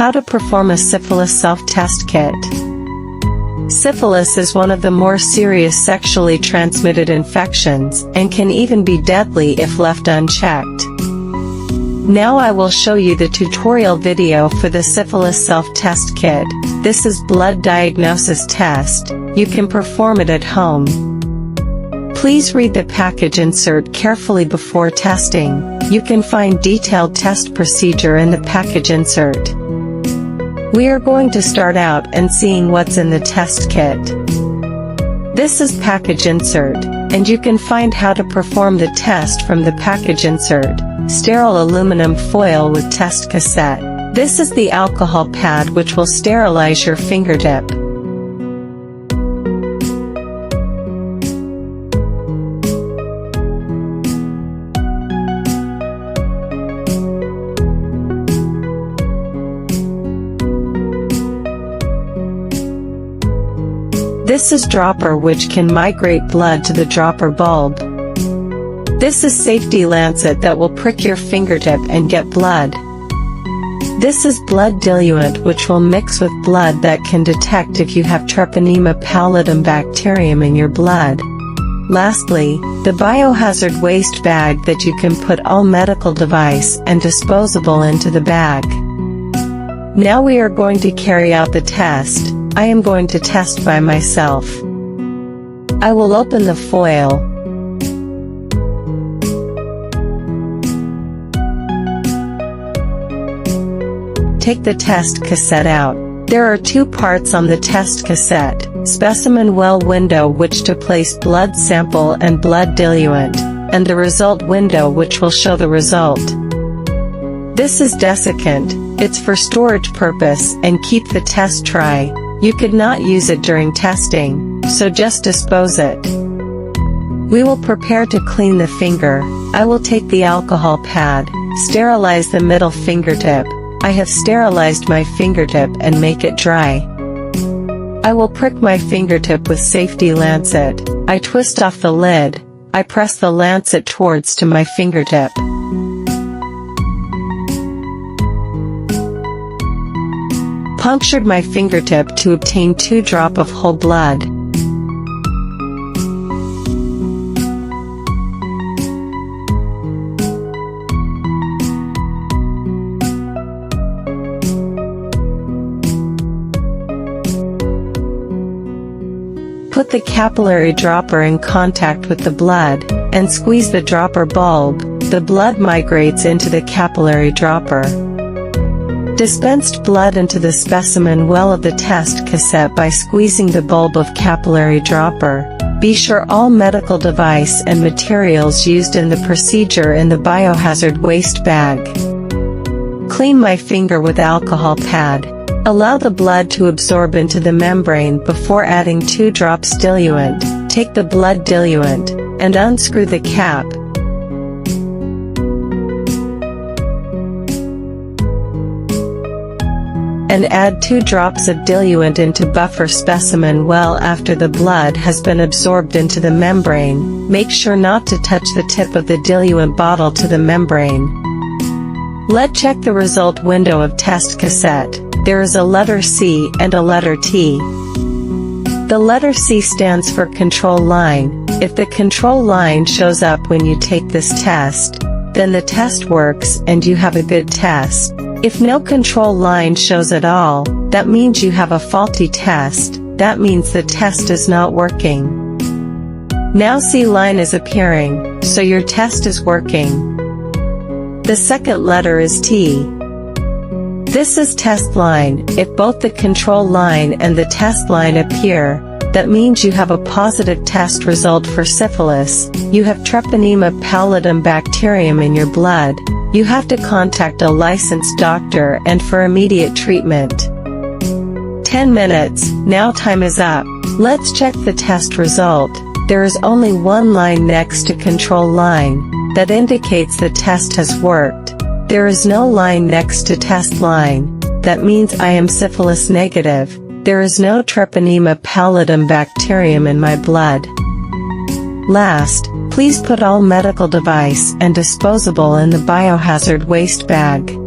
How to perform a syphilis self-test kit. Syphilis is one of the more serious sexually transmitted infections, and can even be deadly if left unchecked. Now I will show you the tutorial video for the syphilis self-test kit. This is blood diagnosis test. You can perform it at home. Please read the package insert carefully before testing. You can find detailed test procedure in the package insert. We are going to start out and seeing what's in the test kit. This is package insert, and you can find how to perform the test from the package insert. Sterile aluminum foil with test cassette. This is the alcohol pad which will sterilize your fingertip. This is dropper which can migrate blood to the dropper bulb. This is safety lancet that will prick your fingertip and get blood. This is blood diluent which will mix with blood that can detect if you have Treponema Pallidum bacterium in your blood. Lastly, the biohazard waste bag that you can put all medical device and disposable into the bag. Now we are going to carry out the test. I am going to test by myself. I will open the foil. Take the test cassette out. There are two parts on the test cassette: specimen well window which to place blood sample and blood diluent, and the result window which will show the result. This is desiccant. It's for storage purpose and keep the test dry. You could not use it during testing, so just dispose it. We will prepare to clean the finger. I will take the alcohol pad, sterilize the middle fingertip. I have sterilized my fingertip and make it dry. I will prick my fingertip with safety lancet. I twist off the lid. I press the lancet towards to my fingertip. Punctured my fingertip to obtain 2 drops of whole blood. Put the capillary dropper in contact with the blood, and squeeze the dropper bulb. The blood migrates into the capillary dropper. Dispensed blood into the specimen well of the test cassette by squeezing the bulb of capillary dropper. Be sure all medical device and materials used in the procedure in the biohazard waste bag. Clean my finger with alcohol pad. Allow the blood to absorb into the membrane before adding 2 drops diluent. Take the blood diluent, and unscrew the cap. And add 2 drops of diluent into buffer specimen well after the blood has been absorbed into the membrane. Make sure not to touch the tip of the diluent bottle to the membrane. Let's check the result window of test cassette. There is a letter C and a letter T. The letter C stands for control line. If the control line shows up when you take this test, then the test works and you have a good test. If no control line shows at all, that means you have a faulty test. That means the test is not working. Now C line is appearing, so your test is working. The second letter is T. This is test line. If both the control line and the test line appear, that means you have a positive test result for syphilis. You have Treponema Pallidum bacterium in your blood. You have to contact a licensed doctor and for immediate treatment. 10 minutes, now time is up. Let's check the test result. There is only one line next to control line. That indicates the test has worked. There is no line next to test line. That means I am syphilis negative. There is no Treponema Pallidum bacterium in my blood. Last, please put all medical device and disposable in the biohazard waste bag.